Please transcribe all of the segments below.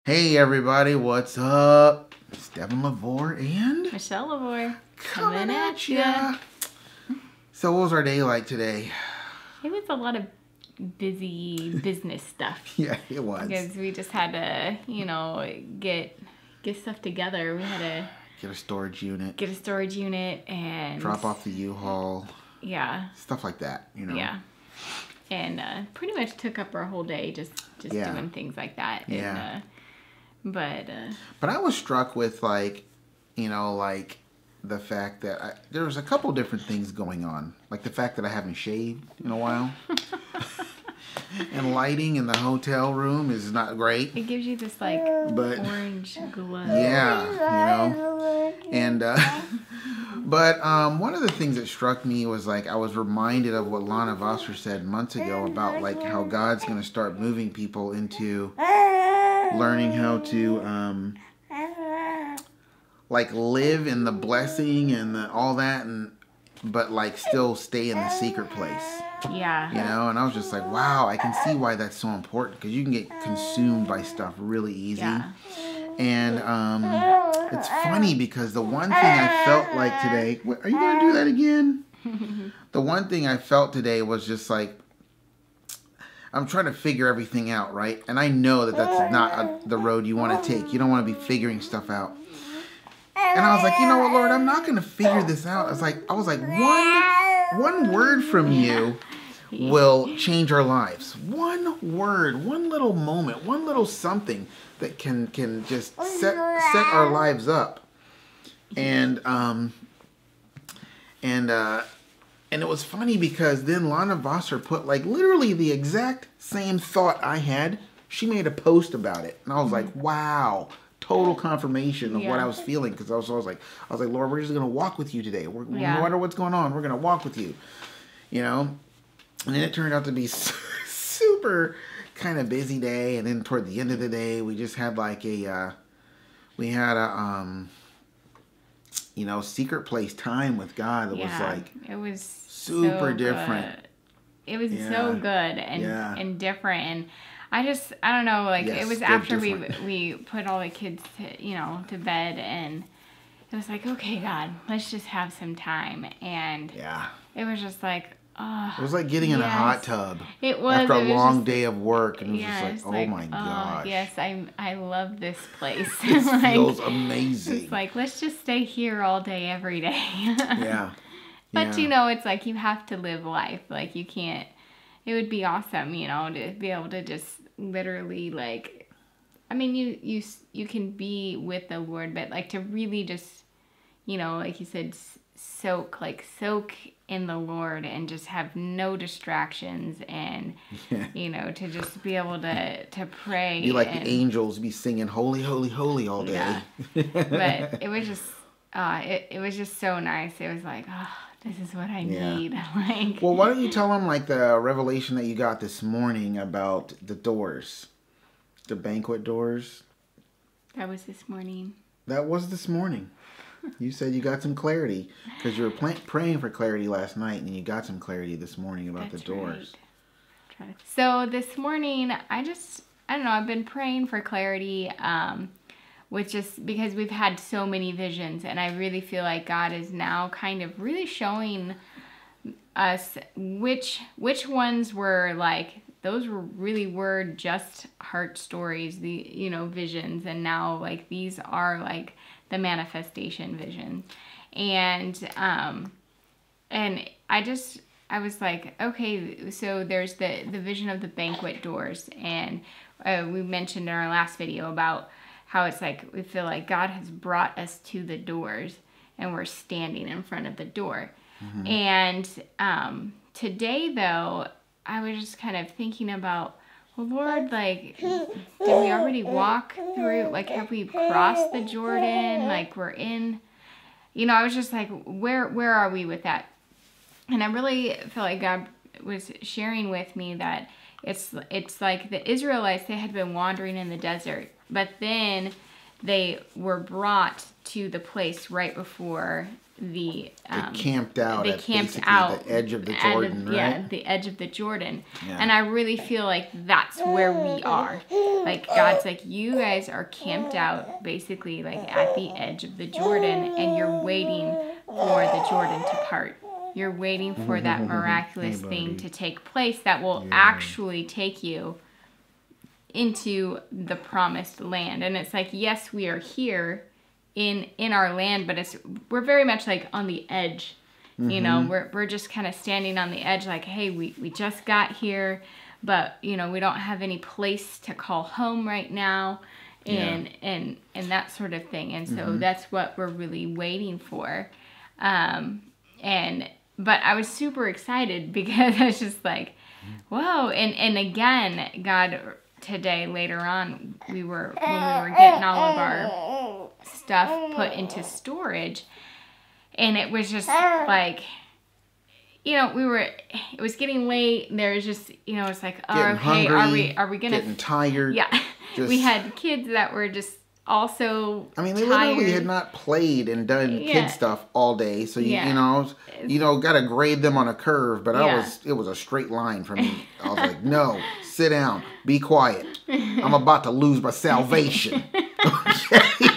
Hey everybody, what's up? It's Devin, LaVore, and Michelle LaVore coming at ya. So what was our day like today? It was a lot of busy business stuff. Yeah, it was. Because we just had to, get stuff together. We had to Get a storage unit. get a storage unit and Drop off the U-Haul. Yeah. Stuff like that, Yeah. And pretty much took up our whole day just doing things like that. Yeah. And, but I was struck with the fact that there was a couple different things going on. Like the fact that I haven't shaved in a while. And lighting in the hotel room is not great. It gives you this orange glow. Yeah, And but one of the things that struck me was I was reminded of what LaVore said months ago about how God's going to start moving people into learning how to live in the blessing and all that, but still stay in the secret place. Yeah. And I was just like, wow, I can see why that's so important, because you can get consumed by stuff really easy. Yeah. And it's funny because the one thing I felt like today, are you going to do that again? The one thing I felt today was just I'm trying to figure everything out, right? And I know that that's not the road you want to take. You don't want to be figuring stuff out. And I was like, you know what, Lord, I'm not going to figure this out. I was like, one word from you will change our lives. One word, one little moment, one little something that can just set our lives up. And it was funny because then LaVore put literally the exact same thought I had. She made a post about it, and I was like, wow. Total confirmation of what I was feeling, because I was like, Lord, we're just gonna walk with you today. No matter what's going on, we're gonna walk with you, And then it turned out to be super kind of busy day, and then toward the end of the day, we just had secret place time with God. It was super different. It was so good and different, and I don't know, it was after we put all the kids to bed, and it was like, okay, God, let's just have some time. And it was just it was like getting in a hot tub. It was after a long day of work, and it was just oh my gosh. Yes, I love this place. It feels amazing. It's let's just stay here all day, every day. Yeah. But it's you have to live life. You can't. It would be awesome, to be able to just literally you can be with the Lord, but to really just, like you said, soak in the Lord and just have no distractions, and to just be able to pray. Be like the angels, be singing holy, holy, holy all day. Yeah. But it was just it was just so nice. It was this is what I need. Well, why don't you tell them the revelation that you got this morning about the doors, the banquet doors? That was this morning. That was this morning. You said you got some clarity because you were praying for clarity last night, and you got some clarity this morning about the doors. Right. So this morning, I don't know, I've been praying for clarity, with just because we've had so many visions, and I really feel like God is now kind of really showing us which ones were those really were just heart stories, the visions, and now these are the manifestation vision. And I was like, okay, so there's the vision of the banquet doors, and we mentioned in our last video about how it's we feel like God has brought us to the doors, and we're standing in front of the door. Mm-hmm. And today, though, I was just kind of thinking about, well, Lord, did we already walk through? Have we crossed the Jordan? We're in, I was just where are we with that? And I really feel like God was sharing with me that it's the Israelites, they had been wandering in the desert, but then they were brought to the place right before the they camped out they at camped basically out the edge of the Jordan, right? Yeah, the edge of the Jordan. Yeah. And I really feel like that's where we are. Like God's like, you guys are camped out basically like at the edge of the Jordan, and you're waiting for the Jordan to part. You're waiting for that miraculous thing to take place that will actually take you into the promised land. And it's like, yes, we are here in our land, but we're very much like on the edge. You know, we're just kind of standing on the edge like, hey, we just got here, but you know, we don't have any place to call home right now, and that sort of thing. And so that's what we're really waiting for. But I was super excited because I was just like, whoa. And again, God, today, later on, when we were getting all of our stuff put into storage, and it was just like, you know, it was getting late. There was just, you know, it's like, oh, getting okay, hungry, are we gonna, getting tired. Yeah. We had kids that were just also I mean, they tired. literally had not played and done kid stuff all day, so you know, got to grade them on a curve. But it was a straight line for me. I was like, no, sit down, be quiet. I'm about to lose my salvation, okay?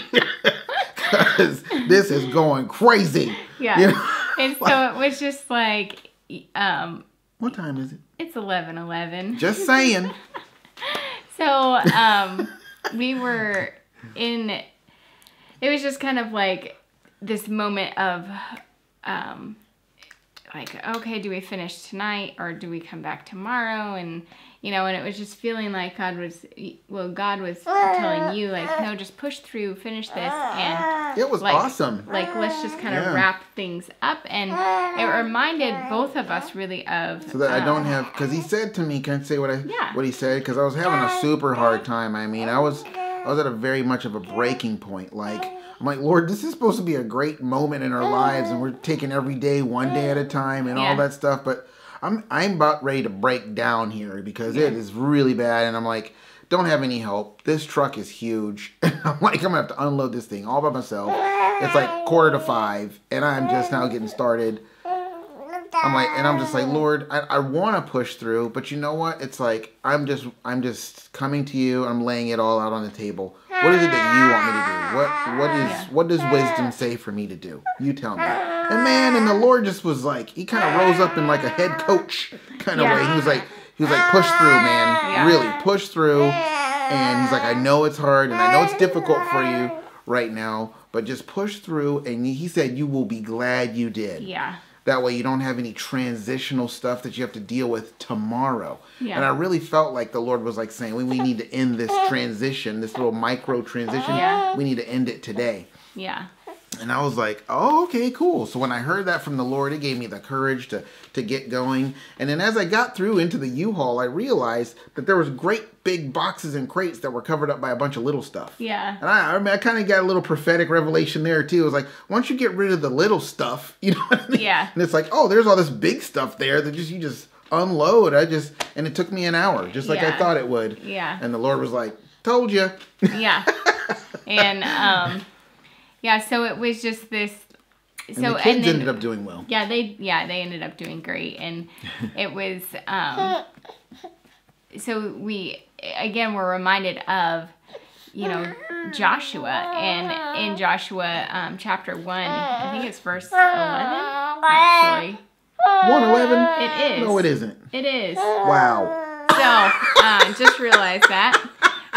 Because this is going crazy. Yeah, you know? And so it was just like, what time is it? It's 11:11. Just saying. So we were it was just kind of like this moment of like, okay, do we finish tonight or do we come back tomorrow? And you know, and it was just feeling like God was telling you like, no, just push through, finish this. And it was like, awesome. Like, let's just kind of wrap things up. And it reminded both of us really of, so that I don't have, because he said to me, can I say what he said? Because I was having a super hard time. I mean, I was at a very much of a breaking point. Like, I'm like, Lord, this is supposed to be a great moment in our lives, and we're taking every day, one day at a time, and all that stuff. But I'm about ready to break down here because it is really bad, and I'm like, don't have any help. This truck is huge. I'm like, I'm gonna have to unload this thing all by myself. It's like 4:45, and I'm just now getting started. I'm just like, Lord, I want to push through, but you know what? It's like I'm just coming to you. I'm laying it all out on the table. What is it that you want me to do? What does wisdom say for me to do? You tell me. And man, and the Lord just was like, he kind of rose up in like a head coach kind of way. He was like, push through, man. Really push through. And he's like, I know it's hard and I know it's difficult for you right now, but just push through. And he said, you will be glad you did. Yeah. That way you don't have any transitional stuff that you have to deal with tomorrow. Yeah. And I really felt like the Lord was like saying, we need to end this transition, this little micro transition. Yeah. We need to end it today. Yeah. And I was like, oh, okay, cool. So when I heard that from the Lord, it gave me the courage to get going. And then as I got through into the U-Haul, I realized that there was great big boxes and crates that were covered up by a bunch of little stuff. Yeah. And I kind of got a little prophetic revelation there too. It was like, once you get rid of the little stuff, you know what I mean? Yeah. And it's like, oh, there's all this big stuff there that you just unload. And it took me an hour, just like I thought it would. Yeah. And the Lord was like, told you. Yeah. And so it was just this. And the kids ended up doing well. Yeah, they ended up doing great, and it was. So we were reminded of, you know, Joshua, and in Joshua chapter 1, I think it's verse 11. Actually, 1:11. It is. No, it isn't. It is. Wow. So just realized that,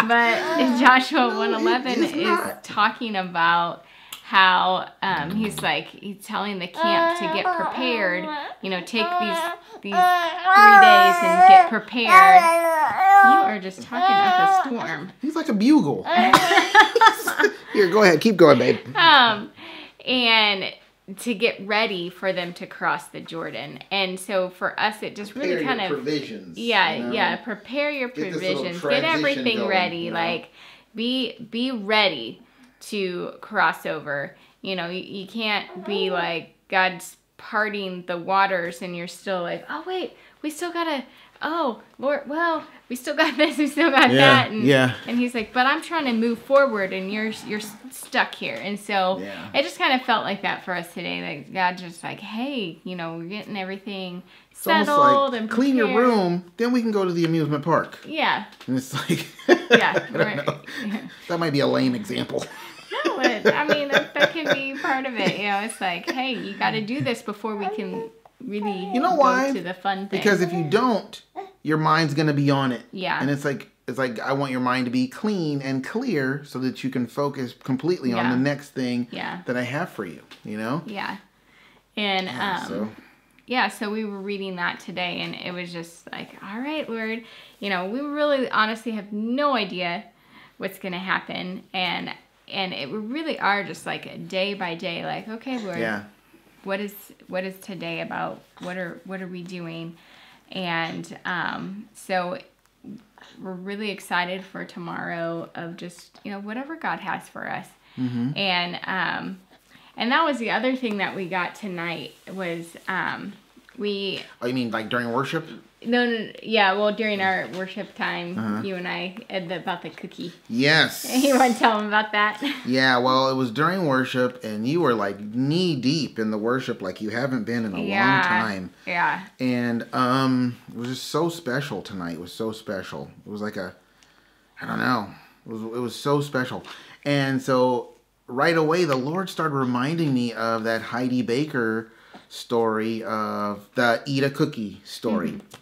but in Joshua 1:11 is talking about how he's telling the camp to get prepared, you know, take these 3 days and get prepared. You are just talking up a storm. He's like a bugle. Here, go ahead. Keep going, babe. And to get ready for them to cross the Jordan. And so for us, it just really kind of... provisions. Yeah, you know? yeah. Prepare your provisions. Get everything going, ready. You know? Like, be ready to cross over. You know, you can't be like God's parting the waters and you're still like, oh wait, we still gotta oh, Lord, well, we still got this, we still got that. And he's like, but I'm trying to move forward and you're stuck here. And so it just kind of felt like that for us today. Like God just like, hey, you know, we're getting everything settled like, and clean your room, then we can go to the amusement park. Yeah. And it's like, yeah, I don't know. That might be a lame example. No, I mean, that can be part of it. You know, it's like, hey, you got to do this before we can really go to the fun thing. Because if you don't, your mind's going to be on it. Yeah. And it's like I want your mind to be clean and clear so that you can focus completely on the next thing that I have for you, you know? Yeah. And so we were reading that today, and it was just like, all right, Lord, you know, we really honestly have no idea what's going to happen, and it really are just like a day by day, like, okay, Lord, what is today about? What are we doing? And so we're really excited for tomorrow of just, you know, whatever God has for us. Mm-hmm. And that was the other thing that we got tonight was we... Oh, you mean like during worship? No, yeah, well, during our worship time, you and I, about the cookie. Yes. You want to tell them about that? Yeah, well, it was during worship, and you were like knee deep in the worship like you haven't been in a long time. Yeah. And it was just so special tonight. It was so special. It was like I don't know. It was so special. And so right away, the Lord started reminding me of that Heidi Baker story of the Eat a Cookie story. Mm-hmm.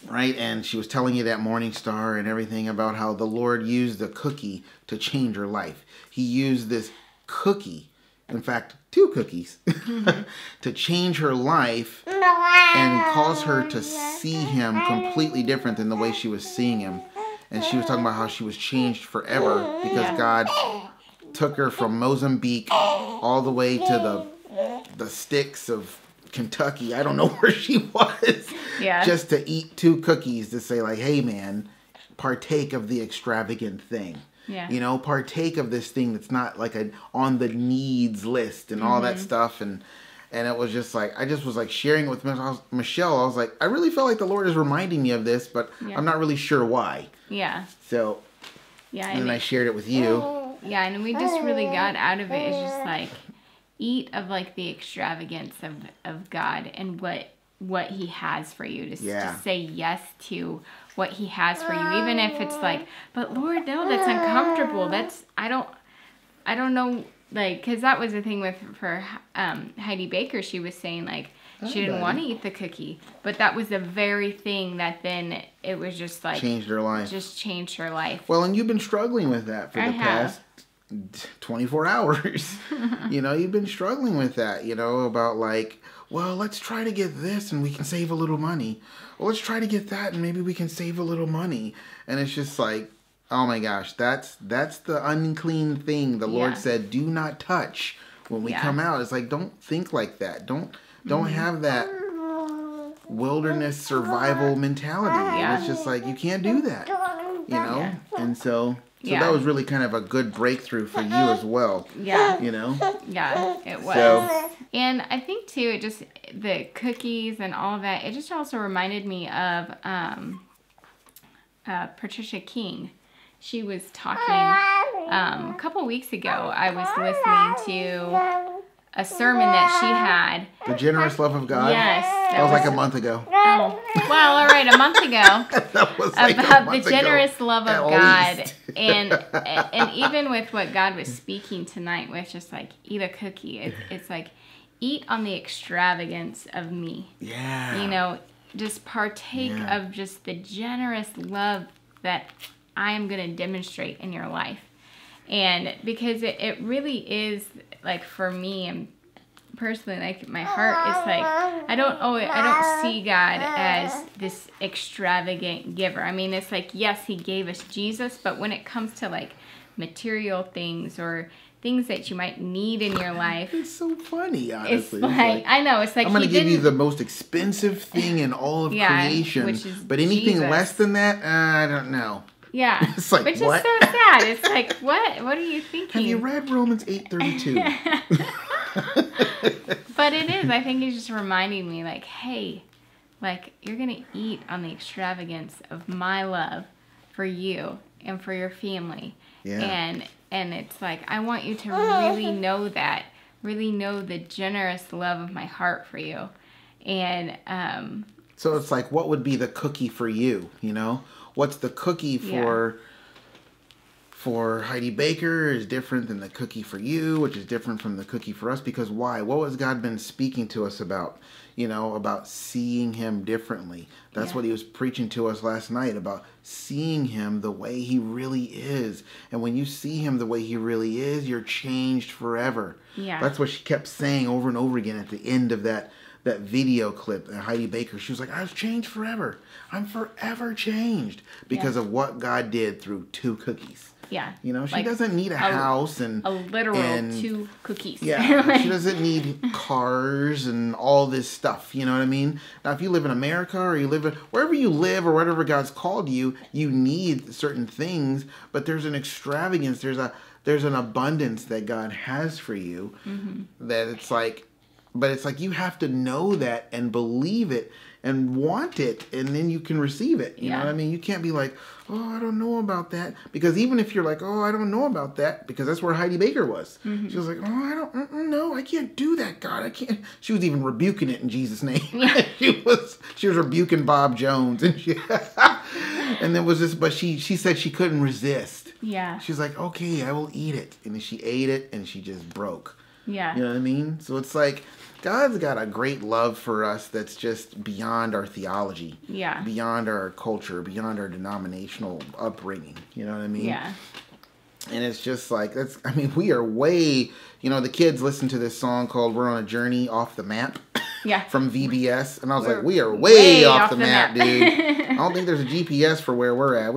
Right? And she was telling you that Morning Star and everything about how the Lord used the cookie to change her life. He used this cookie, in fact, 2 cookies, to change her life and cause her to see him completely different than the way she was seeing him. And she was talking about how she was changed forever because God took her from Mozambique all the way to the sticks of Kentucky. I don't know where she was. Yeah. Just to eat 2 cookies to say like, hey man, partake of the extravagant thing. Yeah. You know, partake of this thing that's not like on the needs list and all that stuff. And it was just like, I just was like sharing it with Michelle. I was like, I really felt like the Lord is reminding me of this, but I'm not really sure why. Yeah. So, and then I shared it with you. Yeah, and we just really got out of it. It's just like, eat of like the extravagance of God and what he has for you. Just say yes to what he has for you, even if it's like, but Lord, no, that's uncomfortable. That's I don't know, like, because that was the thing for Heidi Baker. She was saying like she didn't want to eat the cookie, but that was the very thing that then it was just like changed her life. Just changed her life. Well, and you've been struggling with that for the past 24 hours. You know, you've been struggling with that, you know, about like, well, let's try to get this and we can save a little money. Well, let's try to get that and maybe we can save a little money. And it's just like, oh my gosh, that's the unclean thing the Lord said, do not touch when we come out. It's like, don't think like that. Don't have that wilderness survival mentality. And it's just like, you can't do that, you know? And so that was really kind of a good breakthrough for you as well. Yeah. You know? Yeah, it was. And I think, too, it just, the cookies and all of that, it just also reminded me of Patricia King. She was talking, a couple weeks ago, I was listening to a sermon that she had. The Generous Love of God? Yes. That was like a month ago. Oh, well, all right, a month ago. That was like about a month the generous ago, love of God. And even with what God was speaking tonight with just like, eat a cookie. It's like, eat on the extravagance of me. Yeah. You know, just partake of just the generous love that I am going to demonstrate in your life. And because it really is, like, for me and personally, like, my heart is like, I don't see God as this extravagant giver. I mean, it's like, yes, he gave us Jesus, but when it comes to like material things or things that you might need in your life. It's so funny, honestly. It's like, I know, it's like I'm going to give you the most expensive thing in all of creation, which is but anything Jesus. Less than that, I don't know. Yeah, it's like, which what? is so sad. It's like, what? What are you thinking? Have you read Romans 8:32? But it is. I think it's just reminding me, like, hey, like, you're going to eat on the extravagance of my love for you and for your family. Yeah. And it's like, I want you to really know that, really know the generous love of my heart for you. And so it's like, what would be the cookie for you? You know, what's the cookie for Heidi Baker is different than the cookie for you, which is different from the cookie for us. Because why? What has God been speaking to us about? You know, about seeing him differently. That's what he was preaching to us last night, about seeing him the way he really is. And when you see him the way he really is, you're changed forever. Yeah. That's what she kept saying over and over again at the end of that video clip. Heidi Baker, she was like, I was changed forever. I'm forever changed because of what God did through 2 cookies. Yeah. You know, she doesn't need a house and a literal 2 cookies. Yeah. She doesn't need cars and all this stuff. You know what I mean? Now, if you live in America or you live wherever you live or whatever God's called you, you need certain things, but there's an extravagance. There's an abundance that God has for you that it's like, but it's like you have to know that and believe it and want it, and then you can receive it. You know what I mean? You can't be like, oh, I don't know about that. Because even if you're like, oh, I don't know about that, because that's where Heidi Baker was. She was like, oh, I don't know. I can't do that, God. I can't. She was even rebuking it in Jesus' name. Yeah. she was rebuking Bob Jones. And and then was just, but she said she couldn't resist. Yeah. She's like, okay, I will eat it. And then she ate it, and she just broke. Yeah. You know what I mean? So it's like, God's got a great love for us that's just beyond our theology. Yeah. Beyond our culture, beyond our denominational upbringing. You know what I mean? Yeah. And it's just like, we are way, the kids listen to this song called We're on a Journey Off the Map. Yeah. From VBS. And I was like, we are way off the map, dude. I don't think there's a GPS for where we're at.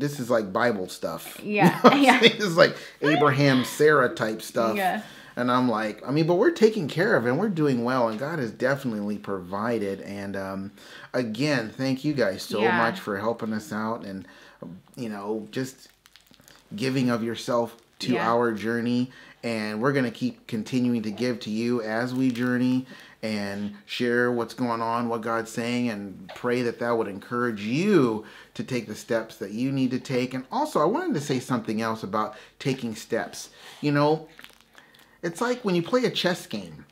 This is like Bible stuff. Yeah. This is like Abraham, Sarah type stuff. Yeah. And I'm like, but we're taking care of it and we're doing well. And God has definitely provided. And again, thank you guys so much for helping us out and, just giving of yourself to our journey. And we're going to keep continuing to give to you as we journey and share what's going on, what God's saying, and pray that would encourage you to take the steps that you need to take. And also, I wanted to say something else about taking steps. It's like when you play a chess game,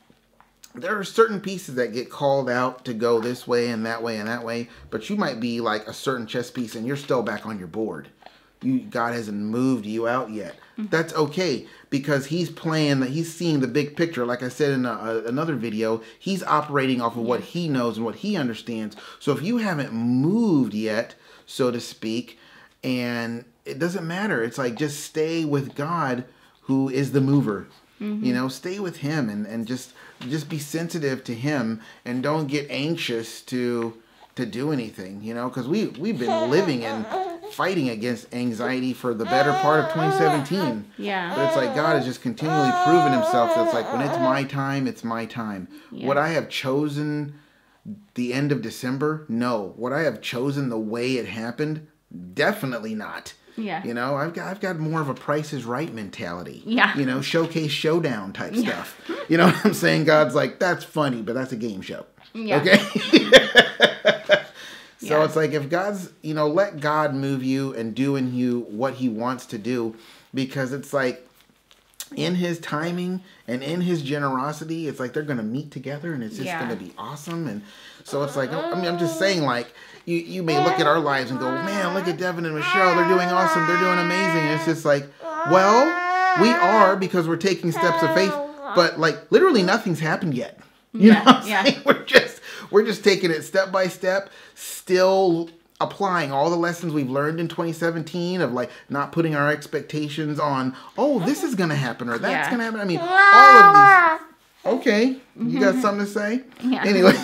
there are certain pieces that get called out to go this way and that way and that way, but you might be like a certain chess piece and you're still back on your board. God hasn't moved you out yet. That's okay, because he's seeing the big picture. Like I said in another video, he's operating off of what he knows and what he understands. So if you haven't moved yet, so to speak, and it doesn't matter. It's like, just stay with God, who is the mover. Stay with him and just be sensitive to him, and don't get anxious to do anything, because we've been living and fighting against anxiety for the better part of 2017. Yeah. But it's like God has just continually proven himself that it's like, when it's my time, it's my time. Yeah. Would I have chosen the end of December? No. Would I have chosen the way it happened? Definitely not. Yeah. I've got more of a Price is Right mentality. Yeah. Showcase showdown type stuff. You know what I'm saying? God's like, that's funny, but that's a game show. Yeah. Okay? So it's like, if God's, let God move you and do in you what he wants to do, because it's like, in his timing and in his generosity, it's like they're going to meet together and it's just going to be awesome. And so it's like, I'm just saying, like, you may look at our lives and go, man, look at Devin and Michelle. They're doing awesome. They're doing amazing. And it's just like, well, we are, because we're taking steps of faith, but like literally nothing's happened yet. You know what I'm saying? We're just taking it step by step, still applying all the lessons we've learned in 2017 of like not putting our expectations on, oh, this is going to happen or that's going to happen. All of these. Okay. You got something to say? Yeah. Anyway.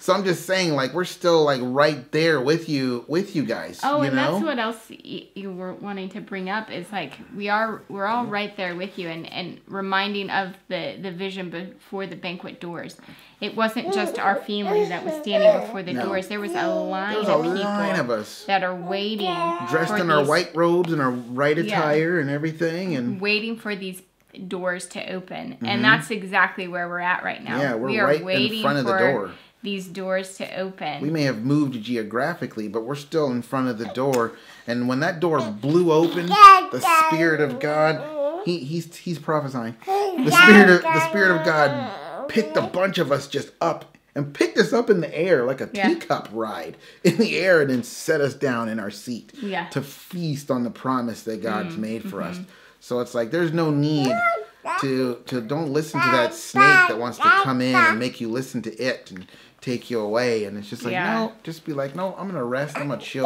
So I'm just saying, like, we're still like right there with you guys. Oh, and that's what else you were wanting to bring up is like, we're all right there with you, and reminding of the vision before the banquet doors. It wasn't just our family that was standing before the doors. There was a line of us that are waiting, dressed in our white robes and our right attire and everything, and waiting for these doors to open. And that's exactly where we're at right now. Yeah, we are right waiting in front of the door. these doors to open. We may have moved geographically, but we're still in front of the door. And when that door blew open, the Spirit of God, he's prophesying. The Spirit of God picked a bunch of us just up and picked us up in the air like a teacup ride in the air, and then set us down in our seat to feast on the promise that God's made for us. So it's like there's no need to don't listen to that snake that wants to come in and make you listen to it and take you away. And it's just like, no, just be like, no, I'm going to rest. I'm going to chill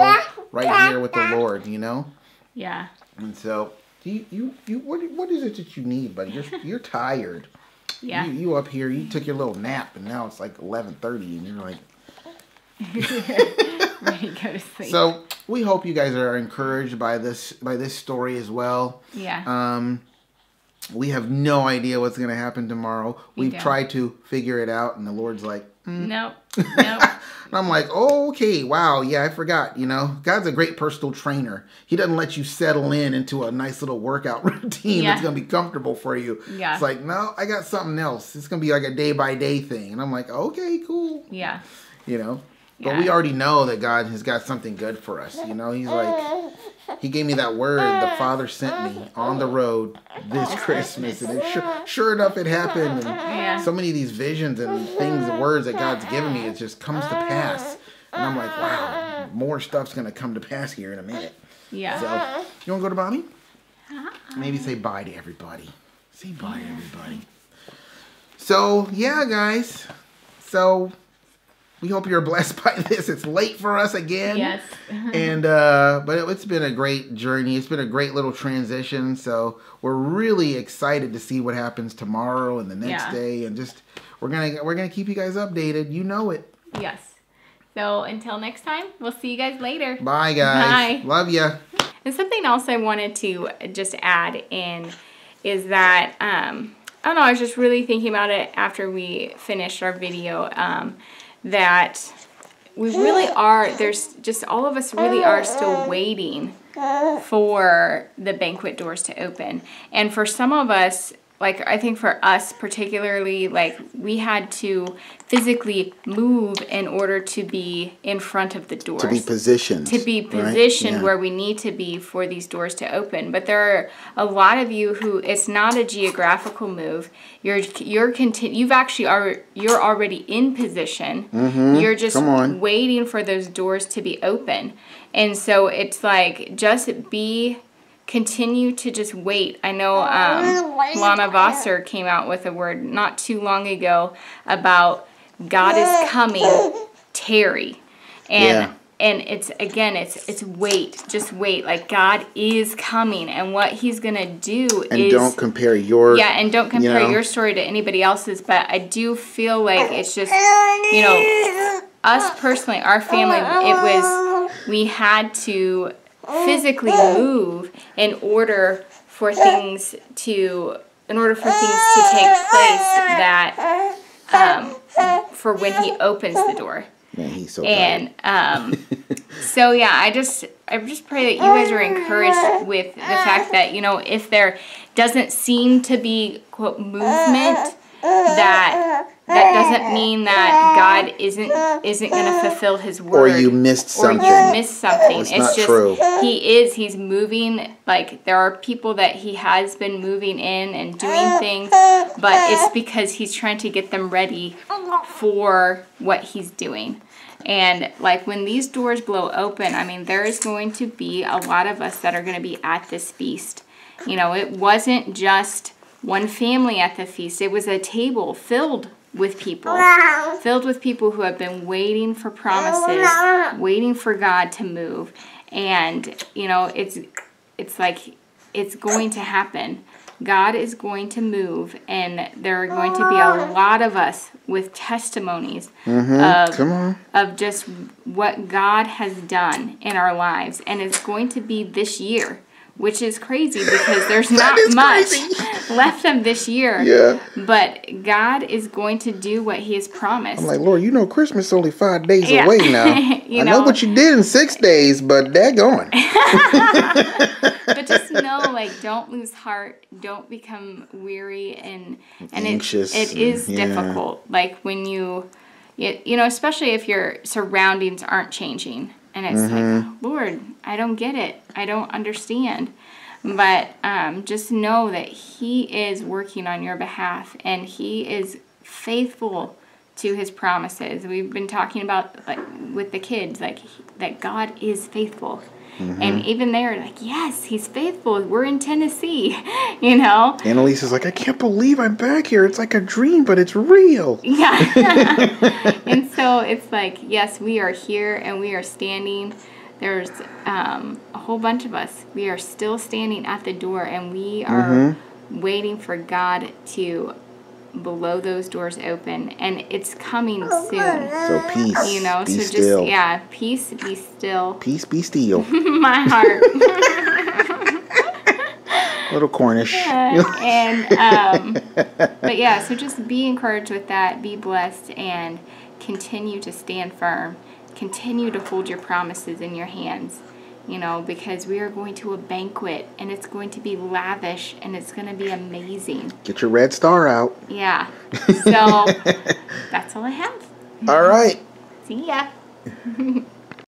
right here with the Lord, you know? Yeah. And so, what is it that you need, buddy? You're tired. Yeah. You up here, you took your little nap, and now it's like 11:30, and you're like... Ready to go to sleep. So, we hope you guys are encouraged by this story as well. Yeah. We have no idea what's going to happen tomorrow. We've tried to figure it out, and the Lord's like, Nope. And I'm like, oh, okay, wow, yeah, I forgot, you know. God's a great personal trainer. He doesn't let you settle into a nice little workout routine that's going to be comfortable for you. Yeah. It's like, no, I got something else. It's going to be like a day-by-day thing. And I'm like, okay, cool. Yeah. You know. But we already know that God has got something good for us. You know, he's like, he gave me that word the Father sent me on the road this Christmas. And sure enough, it happened. And so many of these visions and things, the words that God's given me, it just comes to pass. And I'm like, wow, more stuff's going to come to pass here in a minute. Yeah. So, you want to go to Mommy? Maybe say bye to everybody. Say bye to everybody. So, yeah, guys. So... we hope you're blessed by this. It's late for us again. Yes. And but it's been a great journey. It's been a great little transition. So we're really excited to see what happens tomorrow and the next day, and just we're gonna keep you guys updated. You know it. Yes. So until next time, we'll see you guys later. Bye, guys. Bye. Love ya. And something else I wanted to just add in is that I don't know. I was just really thinking about it after we finished our video. That we really are, there's just all of us really are still waiting for the banquet doors to open. And for some of us, like I think for us particularly, like we had to physically move in order to be in front of the doors. To be positioned. To be positioned where we need to be for these doors to open. But there are a lot of you who it's not a geographical move. You're already in position. You're just waiting for those doors to be open. And so it's like continue to just wait. I know Lana Vosser came out with a word not too long ago about God is coming, tarry. And it's wait, just wait. Like God is coming, and what he's going to do is... don't compare your... and don't compare your story to anybody else's, but I do feel like it's just, you know, us personally, our family, we had to physically move in order for things to take place that for when he opens the door. Man, he's so and so yeah, I just pray that you guys are encouraged with the fact that, you know, if there doesn't seem to be quote movement, that doesn't mean that God isn't going to fulfill his word. Or you missed something. It's not just true. He's moving. Like there are people that he has been moving in and doing things, but it's because he's trying to get them ready for what he's doing. And like when these doors blow open, I mean, there is going to be a lot of us that are going to be at this feast. You know, it wasn't just one family at the feast. It was a table filled with people who have been waiting for promises, waiting for God to move. And, you know, it's like it's going to happen. God is going to move, and there are going to be a lot of us with testimonies of just what God has done in our lives. And it's going to be this year, which is crazy because there's not much left of this year. Yeah. But God is going to do what he has promised. I'm like, Lord, you know Christmas is only 5 days away now. I know what you did in 6 days, but they're going. But just know, like, don't lose heart. Don't become weary and anxious. It is difficult. Like when you especially if your surroundings aren't changing. And it's like, Lord, I don't get it. I don't understand. But just know that He is working on your behalf, and He is faithful to His promises. We've been talking about, like, with the kids, like, that God is faithful. And even they're like, yes, He's faithful. We're in Tennessee, Annalise is like, I can't believe I'm back here. It's like a dream, but it's real. Yeah. And so it's like, yes, we are here and we are standing. There's a whole bunch of us. We are still standing at the door, and we are waiting for God to blow those doors open, and it's coming soon. So peace, be so still. just peace, be still. Peace, be still. My heart. Little Cornish. But yeah, so just be encouraged with that. Be blessed, and continue to stand firm. Continue to hold your promises in your hands. Because we are going to a banquet, and it's going to be lavish, and it's going to be amazing. Get your red star out. Yeah. So, that's all I have. All right. See ya.